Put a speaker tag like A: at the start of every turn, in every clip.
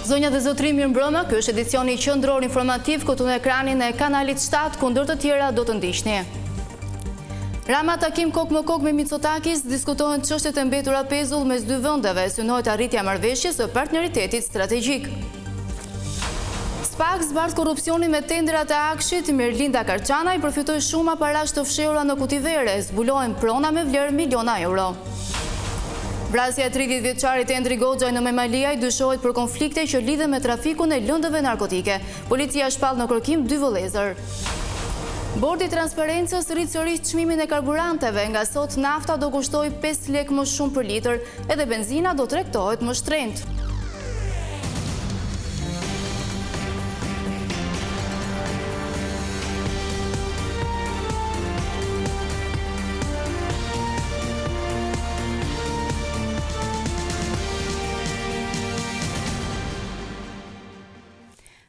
A: Zonja dhe zotri, mirëmbrëma, ky është edicioni qendror informativ këtu në ekranin e kanalit 7, kundër të tjera do të ndiqni. Rama takim kok më kok me Mitsotakis, diskutohen çështjet e mbetura pezull mes dy vendeve, synohet arritja e marrëveshjes së partneritetit strategjik. SPAK zbardh korrupsionin me tenderat e Akshit, Mirlinda Karçanaj përfitoi shuma parash të fshehura në kutivere, zbulohen prona me vlerë miliona euro. Vrasja e 30 vjeçarit Endri Goxhaj në Memaliaj dyshohet për konflikte që lidhen me trafikun e lëndëve narkotike. Policia shpall në kërkim 2 vëllezër. Bordi i Transparencës rrit sërish çmimin e karburanteve, nga sot nafta do kushtojë 5 lekë më shumë për litër, edhe benzina do tregtohet më shtrenjtë.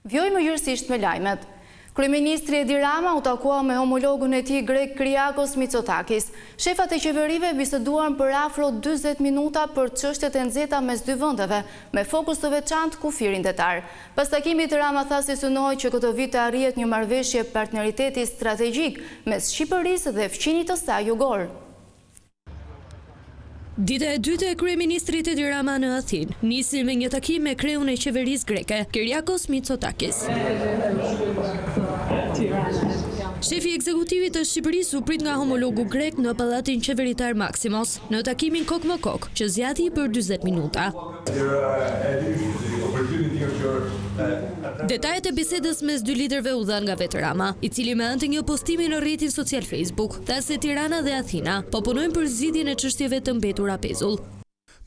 A: Vjoj më gjërësisht me lajmet. Kryeministri Edi Rama u takua me homologun e tij grek Kyriakos Mitsotakis. Shefat e qeverive biseduan për afro 40 minuta për çështjet e nxehta mes dy vendeve, me fokus të veçantë kufirin detar. Pas takimit, Rama tha se synoi që këtë vit të arrihet një marrëveshje partneriteti strategjik mes Shqipërisë dhe fqinjit të saj jugor.
B: Dita e dytë e kryeministrit Edi Rama në Athinë nisi me një takim me kreun e qeverisë greke, Kyriakos Mitsotakis. Shefi ekzekutivit të Shqipërisë u prit nga homologu grek në pallatin qeveritar Maksimos, në takimin kok më kok, që zgjati për 40 minuta. Detajet e bisedës mes dy liderëve u dhan nga vetë Rama, i cili me anë të një postimi në rrjetin social Facebook tha se Tirana dhe Athina po punojnë për zgjidhjen e çështjeve të mbetura pezull.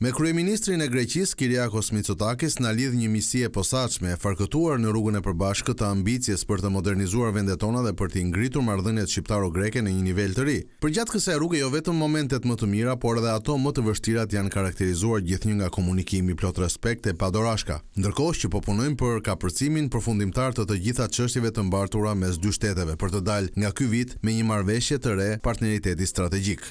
C: Me kryeministrin e Greqisë Kyriakos Mitsotakis na lidh një misi e posaçme e farkëtuar në rrugën e përbashkët të ambicjes për të modernizuar vendet tona dhe për të ngritur marrëdhëniet shqiptaro-greke në një nivel të ri. Përgjatë kësaj rruge jo vetëm momentet më të mira, por edhe ato më të vështirat janë karakterizuar gjithnjë nga komunikimi plot respekt e padorashka, ndërkohë që po punojmë për kapërcimin përfundimtar të gjitha çështjeve të mbartura mes dy shteteve për të dalë nga ky vit me një marrëveshje të re partneriteti strategjik.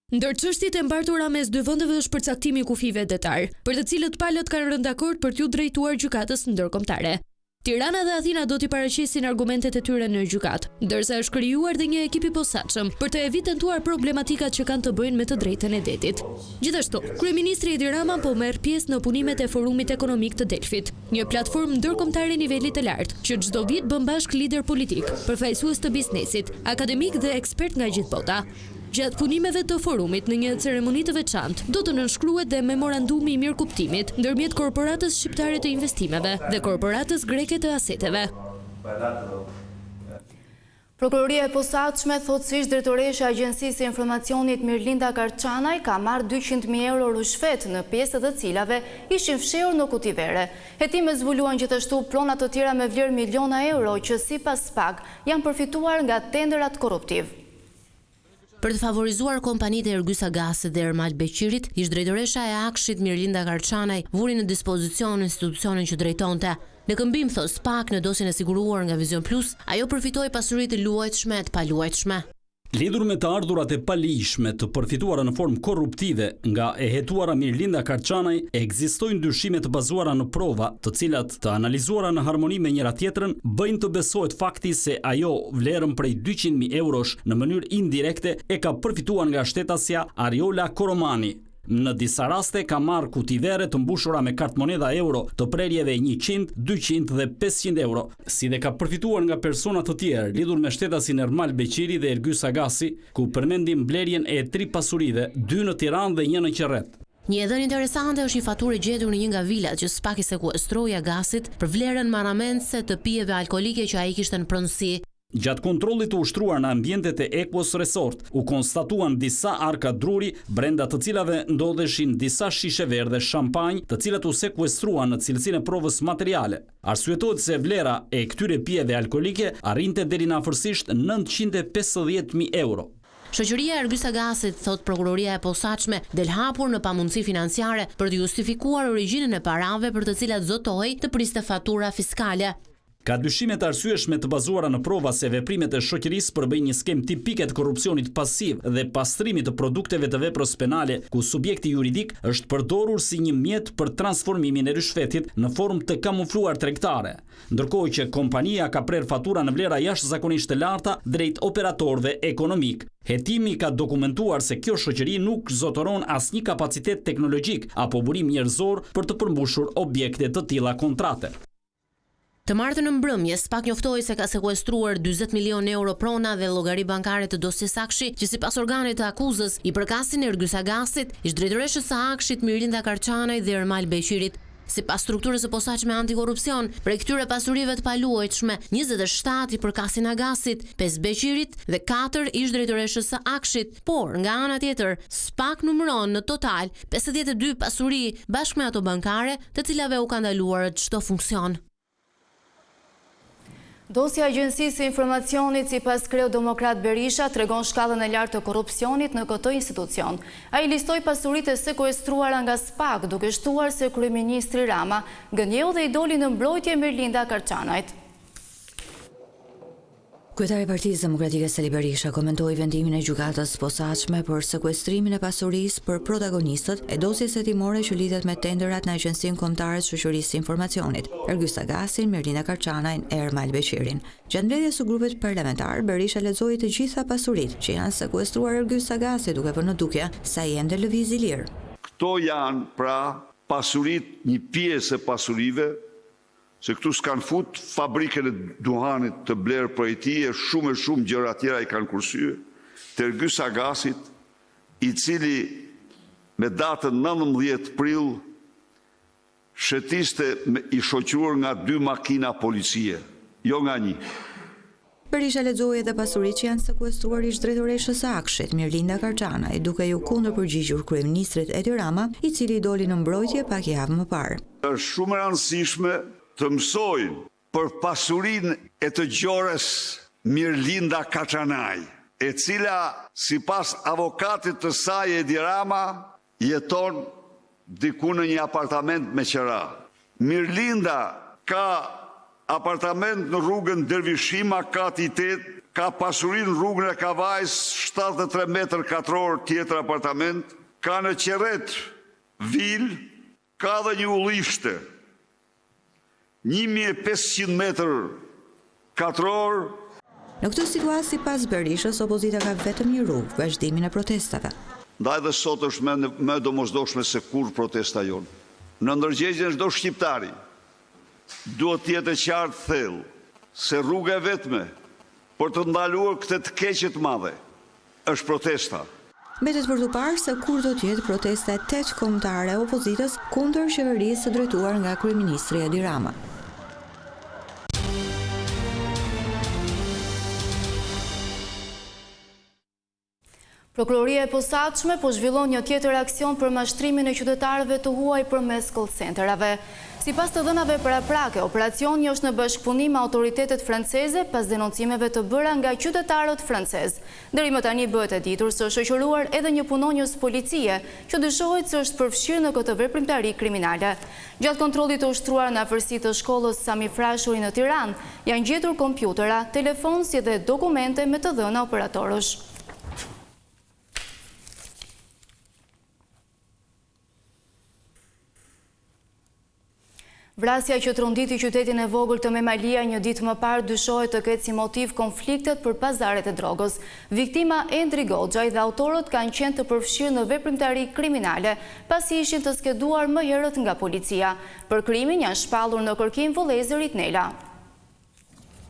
B: Ndër çështjet e mbartura mes dy vendeve është përcaktimi i kufive detar, për të cilët palët kanë rënë dakord për t'u drejtuar gjykatës ndërkombëtare. Tirana dhe Athina do t'i paraqesin argumentet e tyre në gjykatë, ndërsa është krijuar dhe një ekip i posaçëm për të evidentuar problematikat që kanë të bëjnë me të drejtën e detit. Gjithashtu, kryeministri Edi Rama po merr pjesë në punimet e Forumit Ekonomik të Delfit, një platformë ndërkombëtare nivelit të lartë, që çdo vit bën bashk lider politik, përfaqësues të biznesit, akademik dhe ekspert nga gjithë bota. Gjatë punimeve të forumit në një ceremoni të veçantë, do të nënshkruhet dhe memorandumi i mirëkuptimit ndërmjet korporatës shqiptare të investimeve dhe korporatës greke të aseteve.
A: Prokuroria e posaçme thotë se ish drejtoresha e Agjencisë së Informacionit Mirlinda Karçanaj ka marrë 200.000 euro rushfet në pjesë të cilave ishin fshehur në kutivere. Hetimet zbuluan gjithashtu prona të tjera me vlerë miliona euro që sipas SPAK janë përfituar nga tenderat korruptiv.
D: Për të favorizuar kompanitë e Ergysa Gasit dhe Ermal Beqirit, ish drejtoresha e Akshit Mirlinda Karçanaj vuri në dispozicion institucionin që drejtonte. Në këmbim, thos SPAK, në dosjen e siguruar nga Vision Plus, ajo përfitoi pasuritë të luajtshme e të paluajtshme.
E: Lidhur me të ardhurat e palijshme të përfituara në formë korruptive nga e hetuara Mirlinda Karçanaj, ekzistojnë dyshime të bazuara në prova, të cilat të analizuara në harmoni me njëra tjetrën, bëjnë të besohet fakti se ajo vlerën prej 200.000 eurosh në mënyrë indirekte e ka përfituar nga shtetësja Ariola Koromani. Në disa raste ka marrë kutivere të mbushura me kartë moneda euro të prerjeve 100, 200 dhe 500 euro, si dhe ka përfituar nga persona të tjerë lidhur me shtetasin Ermal Beqiri dhe Ergysa Gasi, ku përmendim blerjen e 3 pasurive, 2 në Tiranë dhe 1 në Qerret.
D: Një dhënë interesante është një faturë gjetur në një nga vilat që SPAK i sekuestroi Agasit për vlerën marramendse të pijeve alkolike që ai kishte në pronësi.
E: Gjatë kontrollit të ushtruar në ambientet e Equos Resort, u konstatuan disa arka druri, brenda të cilave ndodheshin disa shishe verdhe shampanjë, të cilat u sekuestruan në cilësinë e provës materiale. Arsyetohet se vlera e këtyre pijeve alkolike arrinte deri në afërsisht 950.000 euro.
D: Shoqëria e Ergysa Gasit, thot prokuroria e posaçme, del hapur në pamundësi financiare për të justifikuar origjinën e parave për të cilat zotoi të priste fatura fiskale.
E: ka dyshime të arsyeshme të bazuara në prova se veprimet e shoqërisë përbëjnë një skem tipike të korrupsionit pasiv dhe pastrimit të produkteve të veprës penale, ku subjekti juridik është përdorur si një mjet për transformimin e rishfetit në formë të kamufluar tregtare, ndërkohë që kompania ka prerë fatura në vlera jashtëzakonisht të larta drejt operatorëve ekonomik. Hetimi ka dokumentuar se kjo shoqëri nuk zotëron asnjë kapacitet teknologjik apo burim njerëzor për të përmbushur objekte të tilla kontrate.
D: Të martën në mbrëmje, SPAK njoftoi se ka sekuestruar 40 milion euro prona dhe llogari bankare të dosjes Akshi, që sipas organit të akuzës i përkasin Ergys Agasit, ish drejtoreshës së Akshit Mirlinda Karçanaj dhe Ermal Beqirit. Sipas strukturës së posaçme antikorrupsion, prej këtyre pasurive të paluajtshme, 27 i përkasin Agasit, 5 Beqirit dhe 4 ish drejtoreshës së Akshit, por nga ana tjetër, SPAK numëron në total 52 pasuri bashkë me ato bankare, të cilave u ka ndaluar çdo funksion.
A: Dosja e Agjencisë së Informacionit sipas kreu-demokrat Berisha tregon shkallën e lartë të korrupsionit në këtë institucion. Ai listoi pasuritë e sekuestruara nga SPAK, duke shtuar se kryeministri Rama gënjeu dhe i doli në mbrojtje Mirlinda Karçanajt.
F: Kryetari i Partisë Demokratike Sali Berisha komentoi vendimin e gjykatës posaçme për sekuestrimin e pasurisë për protagonistët e dosjes hetimore që lidhet me tenderat në Agjencinë Kombëtare të Shoqërisë së Informacionit, Ergys Agasin, Mirlinda Karçanajn e Ermal Beqirin. Gjatë mbledhjes së grupit parlamentar, Berisha lexoi të gjitha pasuritë që janë sekuestruar Ergys Agasit, duke vënë në dukje se ai ende lëviz i lirë.
G: Këto janë pra pasuritë, një pjesë e pasurive, se këtu s'kan fut fabrikën e duhanit të blerë për ti, e shumë gjëra tjera i kanë kursye, të Ergys Agasit, i cili me datën 19 prill shëtiste i shoqëruar nga 2 makina policie, jo nga një.
F: Berisha lexoi edhe pasuritë që janë sekuestruar ish drejtoreshës së Akshit, Mirlinda Karçanaj, duke ju kundërpërgjigjur kryeministrit Edi Rama, i cili doli në mbrojtje pak javë më parë.
G: Është shumë e rëndësishme të mësojnë për pasurinë e të gjores Mirlinda Karçanaj, e cila sipas avokatit të saj Edi Rama jeton diku në një apartament me qira. Mirlinda ka apartament në rrugën Dervishima Kati 8, ka pasurinë në rrugën e Kavajs 73 metër katror tjetër apartament, ka në Qerret vil, ka dhe një ullishte 1500 metër katror.
F: Në këtë situatë, sipas Berishës, opozita ka vetëm një rrugë, vazhdimin e protestave.
G: Ndaj dhe sot është më domosdoshme se kur protesta jonë. Në ndërgjegjen çdo shqiptari duhet të jetë qartë thellë se rruga e vetme për të ndaluar këtë të keqe të madhe është protesta.
F: Mbetet për të parë se kur do të jetë protesta e 8 kombëtare e opozitës kundër qeverisë së drejtuar nga kryeministri Edi Rama.
A: Prokuroria e posaçme po zhvillon një tjetër aksion për mashtrimin e qytetarëve të huaj përmes call centerave. Sipas të dhënave paraprake, operacioni është në bashkëpunim me autoritetet franceze pas denoncimeve të bëra nga qytetarët francezë. Deri më tani bëhet e ditur se është shoqëruar edhe një punonjës policie që dyshohet se është përfshirë në këtë veprimtari kriminale. Gjatë kontrollit të ushtruar në afërsi të shkollës Sami Frashuri në Tiranë, janë gjetur kompjutera, telefon si dhe dokumente me të dhëna operatorësh. Vrasja që tronditi qytetin e vogël të Memalia një ditë më parë dyshohet të ketë si motiv konfliktet për pazaret e drogës. Viktima Endri Goxhaj dhe autorët kanë qenë të përfshirë në veprimtari kriminale, pasi ishin të skeduar më herët nga policia. Për krimin janë shpallur në kërkim vëllezërit Nela.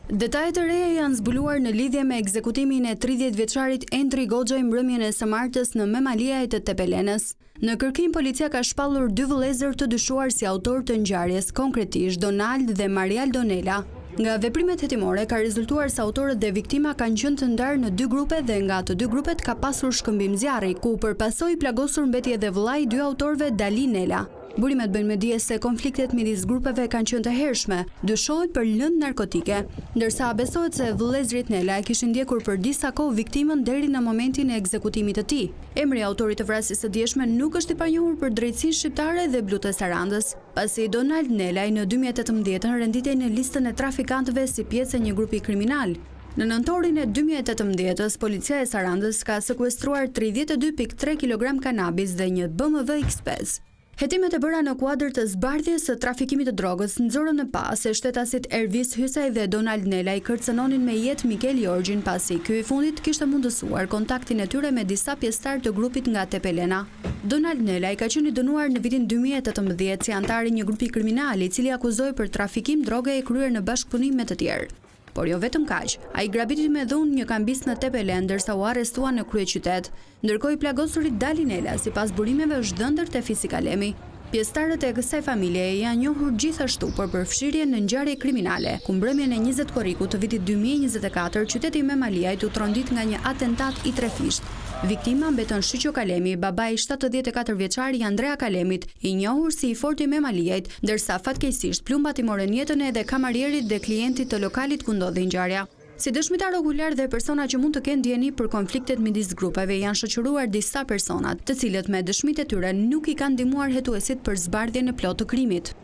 H: Detajet e reja janë zbuluar në lidhje me ekzekutimin e 30 vjeçarit Endri Goxhaj mbrëmjen e së martës në Memalia e të Tepelenës. Në kërkim, policia ka shpallur 2 vëllezër të dyshuar si autor të ngjarjes, konkretisht Donald dhe Marial Donela. Nga veprimet hetimore ka rezultuar se autorët dhe viktima kanë qenë të ndarë në 2 grupe dhe nga të 2 grupet ka pasur shkëmbim zjarri, ku përpasoi plagosur mbeti edhe vëllai I 2 autorëve Dali Nela. Burimet bëjnë me dije se konfliktet midis grupeve kanë qenë të hershme, dyshohet për lëndë narkotike, ndërsa besohet se vëllezrit Nela e kishin ndjekur për disa kohë viktimën deri në momentin e ekzekutimit të tij. Emri i autorit të vrasjes së dieshme nuk është i panjohur për drejtsinë shqiptare dhe blu të Sarandës, pasi Donald Nelaj në 2018 renditej në listën e trafikantëve si pjesë e një grupi kriminal. Në nëntorin e 2018-s, policia e Sarandës ka sekuestruar 32.3 kg kanabis dhe një BMW X5. Hetimet e bëra në kuadër të zbardhjes së trafikimit të drogës nxorën në pas se shtetasit Ervis Hysaj dhe Donald Nelaj kërcënonin me jetë Mikel Jorgjin pasi ky i fundit kishte mundësuar kontaktin e tyre me disa pjesëtar të grupit nga Tepelena. Donald Nelaj ka qenë i dënuar në vitin 2018 si antar i një grupi kriminal i cili akuzoi për trafikim droge e kryer në bashkëpunim me të tjerë. Por jo vetëm kaq, ai grabiti me dhunë një kambis në Tepelen ndërsa u arrestua në kryeqytet, ndërkohë i plagosurit Dali Nela sipas burimeve është dhëndër te Fisikalemi. Pjesëtarët e kësaj familjeje janë njohur gjithashtu për përfshirje në ngjarje kriminale, ku mbrëmjen e 20 korrikut të vitit 2024 qyteti i Memaliajt u trondit nga një atentat i trefisht. Viktima mbeton Shiqo Kalemi, babai 74 vjeçari Andrea Kalemit, i njohur si i forti i Memaliajt, ndërsa fatkeqësisht plumbat i morën jetën edhe kamarierit dhe klientit të lokalit ku ndodhi ngjarja. Si dëshmitar okular dhe persona që mund të kenë ndjeni për konfliktet midis grupeve janë shoqëruar disa personat, të cilët me dëshmitë e tyre nuk i kanë ndihmuar hetuesit për zbardhjen e plotë të krimit.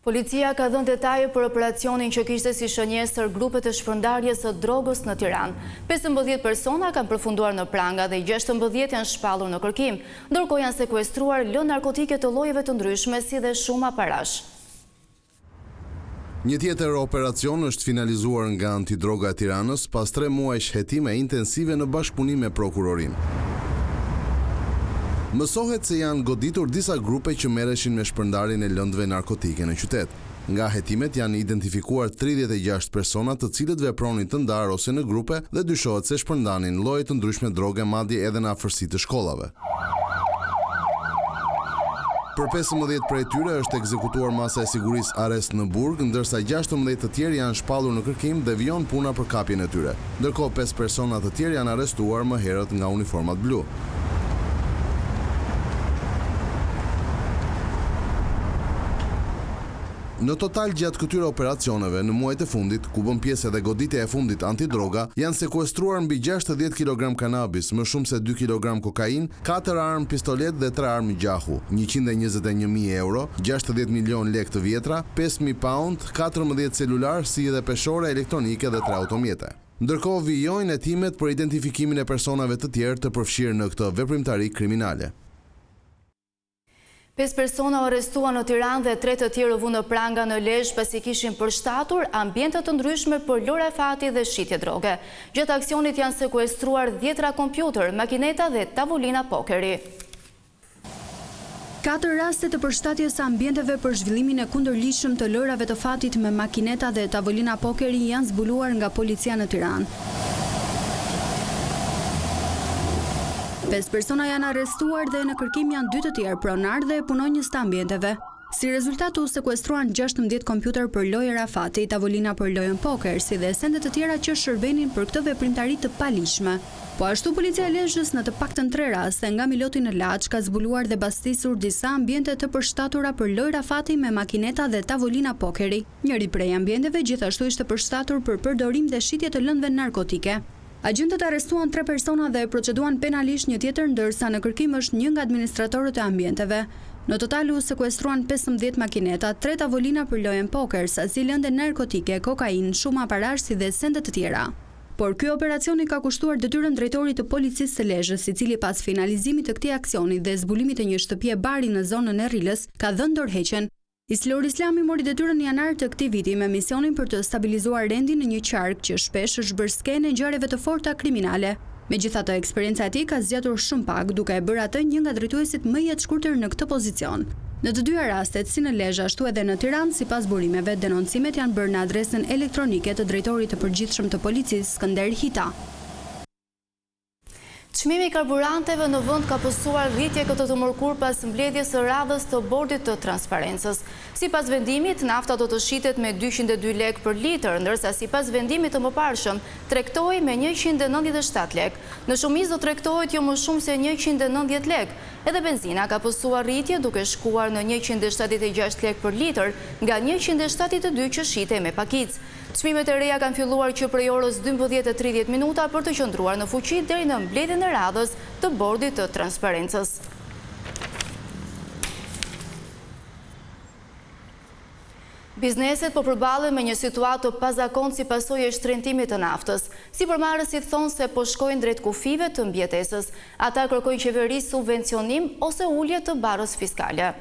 A: Policia ka dhënë detaje për operacionin që kishte si shënjesër grupet e shpërndarjes së drogës në Tiranë. 15 persona kanë përfunduar në pranga dhe 16 janë shpallur në kërkim, ndërkohë janë sekuestruar lëndë narkotike të llojeve të ndryshme si dhe shuma parash.
C: Një tjetër operacion është finalizuar nga Antidroga e Tiranës pas 3 muajsh hetime intensive në bashkëpunim me prokurorin. Mësohet se janë goditur disa grupe që merreshin me shpërndarjen e lëndëve narkotike në qytet. Nga hetimet janë identifikuar 36 persona të cilët vepronin të ndarë ose në grupe dhe dyshohet se shpërndanin lloje të ndryshme droge madje edhe në afërsi të shkollave. Për 15 prej tyre është ekzekutuar masa e sigurisë arrest në burg, ndërsa 16 të tjerë janë shpallur në kërkim dhe vijon puna për kapjen e tyre. Ndërkohë 5 persona të tjerë janë arrestuar më herët nga uniformat blu. Në total gjatë këtyre operacioneve në muajt e fundit, ku bën pjesë edhe goditja e fundit antidroga, janë sekuestruar mbi 60 kg kanabis, më shumë se 2 kg kokain, 4 armë pistolet dhe 3 armë gjahu, 121.000 euro, 60 milion lek të vjetra, 5.000 pound, 14 celular, si dhe peshore elektronike dhe 3 automjete. Ndërkohë vijojnë hetimet për identifikimin e personave të tjerë të përfshirë në këtë veprimtari kriminale.
A: 5 persona u arrestuan në Tiranë dhe 3 të tjerë u vënë në pranga në Lezhë pasi kishin përshtatur ambiente të ndryshme për lore fati dhe shitje droge. Gjatë aksionit janë sekuestruar 10 kompjuter, makineta dhe tavolina pokeri.
H: 4 raste të përshtatjes së ambienteve për zhvillimin e kundërligjshëm të lojrave të fatit me makineta dhe tavolina pokeri janë zbuluar nga policia në Tiranë. 5 persona janë arrestuar dhe në kërkim janë 2 të tjerë pronar dhe punonjës të ambienteve. Si rezultat u sekuestruan 16 kompjuter për lojë rafati, tavolina për lojën poker, si dhe sende të tjera që shërbenin për këtë veprimtari të palishme. Po ashtu policia e Lezhës në të paktën 3 raste nga Miloti në Laç ka zbuluar dhe bastisur disa ambiente të përshtatura për lojë rafati me makineta dhe tavolina pokeri. Njëri prej ambienteve gjithashtu ishte përshtatur për përdorim dhe shitje të lëndëve narkotike. Agjentët arrestuan 3 persona dhe proceduan penalisht një tjetër, ndërsa në kërkim është një nga administratorët e ambienteve. Në total u sekuestruan 15 makineta, 3 tavolina për lojën poker, sasi lëndë narkotike, kokain, shuma parash si dhe sende të tjera. Por ky operacioni ka kushtuar detyrën drejtorit të policisë së Lezhës, i cili pas finalizimit të këtij aksioni dhe zbulimit të një shtëpie bari në zonën e Rrilës, ka dhënë dorëheqjen. Islor Islami mori detyrën në janar të këtij viti me misionin për të stabilizuar rendin në një qark që shpesh është bërë skenë e ngjarjeve të forta kriminale. Megjithatë, eksperjenca e tij ka zgjatur shumë pak, duke e bërë atë një nga drejtuesit më jetëshkurtër në këtë pozicion. Në të dyja rastet, si në Lezhë ashtu edhe në Tiranë, sipas burimeve, denoncimet janë bërë në adresën elektronike të drejtorit të përgjithshëm të policisë, Skënder Hita.
A: Çmimi i karburanteve në vend ka pësuar rritje këtë të mërkur pas mbledhjes së radhës të bordit të transparencës. Sipas vendimit, nafta do të shitet me 202 lek për litër, ndërsa sipas vendimit të mëparshëm tregtohej me 197 lek. Në shumicë do tregtohet jo më shumë se 190 lek. Edhe benzina ka pësuar rritje duke shkuar në 176 lek për litër nga 172 që shitej me pakic. Çmimet e reja kanë filluar që prej orës 12:30 për të qëndruar në fuqi deri në mbledhjen e radhës të bordit të transparencës. Bizneset po përballen me një situatë të pazakontë si pasojë e shtrëngimit të naftës. Sipërmarrësit thonë se po shkojnë drejt kufive të mbjetesës. Ata kërkojnë qeverisë subvencionim ose ulje të barrës fiskale.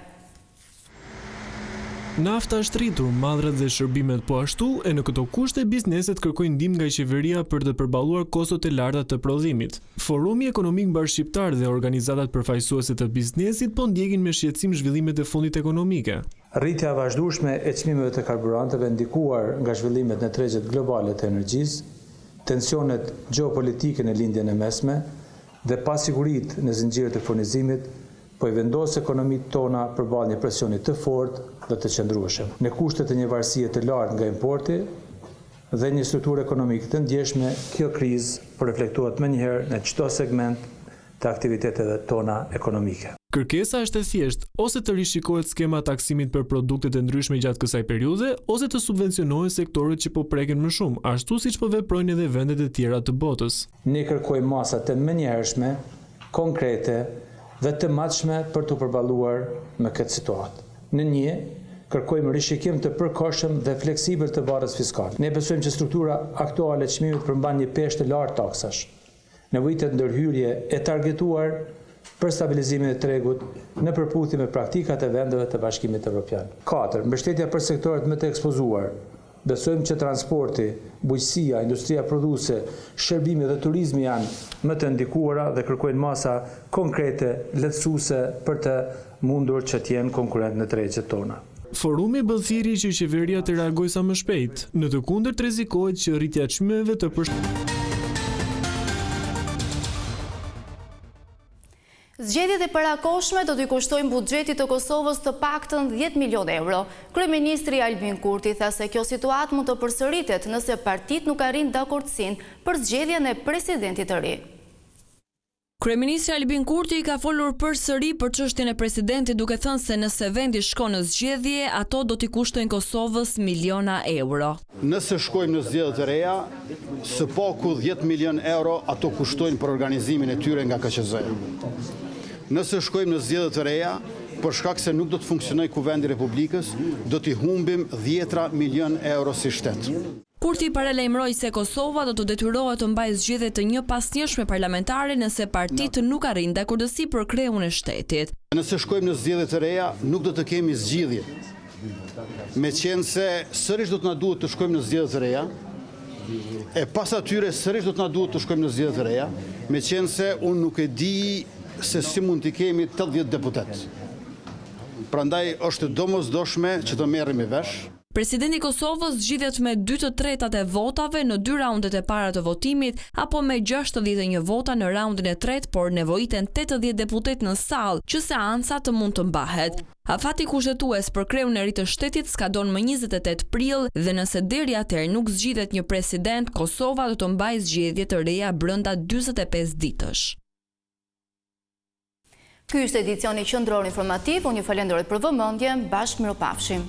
I: Nafta është rritur, madhret dhe shërbimet po ashtu, e në këto kushte bizneset kërkojnë ndihmë nga qeveria për të përballuar kostot e larta të prodhimit. Forumi Ekonomik Bashkëshqiptar dhe organizatat përfaqësuese të biznesit po ndjekin me shqetësim zhvillimet e fundit ekonomike.
J: Rritja e vazhdueshme e çmimeve të karburanteve ndikuar nga zhvillimet në tregjet globale të energjisë, tensionet gjeopolitike në lindjen e mesme dhe pasiguritë në zinxhirët e furnizimit po i vendos ekonomitë tona përballë një presioni të fortë dhe të qëndrueshëm. Në kushte të një varësie të lartë nga importi dhe një strukturë ekonomike të ndjeshme, kjo krizë po reflektohet menjëherë në çdo segment të aktiviteteve tona ekonomike.
I: Kërkesa është e thjeshtë, ose të rishikohet skema taksimit për produktet e ndryshme gjatë kësaj periudhe, ose të subvencionohen sektorët që po preken më shumë, ashtu siç po veprojnë edhe vendet e tjera të botës.
J: Ne kërkojmë masa të menjëhershme, konkrete dhe të matshme për të përballuar me këtë situatë. Në një, kërkojmë rishikim të përkohshëm dhe fleksibël të barrës fiskale. Ne besojmë që struktura aktuale e çmimit përmban një peshë të lartë taksash. Nevojitet ndërhyrje e targetuar për stabilizimin e tregut në përputhje me praktikat e vendeve të Bashkimit Evropian. 4. Mbështetja për sektorët më të ekspozuar. Besojmë që transporti, bujqësia, industria prodhuese, shërbimi dhe turizmi janë më të ndikuara dhe kërkojnë masa konkrete, lehtësuese për të mundur që të jenë konkurrent në tregjet tona.
I: Forumi bën thirrje që qeveria të reagojë sa më shpejt, në të kundërt rrezikohet që rritja e çmimeve të
A: Zgjedhjet e parakohshme do t'i kushtojnë buxhetit të Kosovës të paktën 10 milion euro. Kryeministri Albin Kurti tha se kjo situatë mund të përsëritet nëse partitë nuk arrin dakordsinë për zgjedhjen e presidentit të ri.
K: Kryeministri Albin Kurti ka folur përsëri për çështjen e presidentit duke thënë se nëse vendi shkon në zgjedhje, ato do t'i kushtojnë Kosovës miliona euro.
L: Nëse shkojmë në zgjedhje të reja, së paku 10 milion euro ato kushtojnë për organizimin e tyre nga KQZ. Nëse shkojmë në zgjedhje të reja, për shkak se nuk do të funksionojë Kuvendi i Republikës, do t'i humbim 10 milion euro si shtet.
K: Kurti paralajmëroi se Kosova do të detyrohet të mbajë zgjedhje të njëpasnjëshme parlamentare nëse partitë nuk arrin dakordësi për kreun e shtetit.
L: Nëse shkojmë në zgjedhje të reja, nuk do të kemi zgjidhje. Meqense se sërish do të na duhet të shkojmë në zgjedhje të reja, e pas atyre sërish do të na duhet të shkojmë në zgjedhje të reja, meqense se unë nuk e di se si mund të kemi 80 deputet. Prandaj është domosdoshme që të merremi vesh.
K: Presidenti i Kosovës zgjidhet me 2/3 e votave në 2 raundet e para të votimit apo me 61 vota në raundin e tretë, por nevojiten 80 deputet në sallë që seanca të mund të mbahet. Afati kushtetues për kreun e ri të shtetit skadon më 28 prill dhe nëse deri atëherë nuk zgjidhet një president, Kosova do të mbajë zgjedhje të reja brenda 45 ditësh.
A: Ky është edicioni qendror informativ, unë ju falenderoj për vëmendjen, bashkë miropafshim.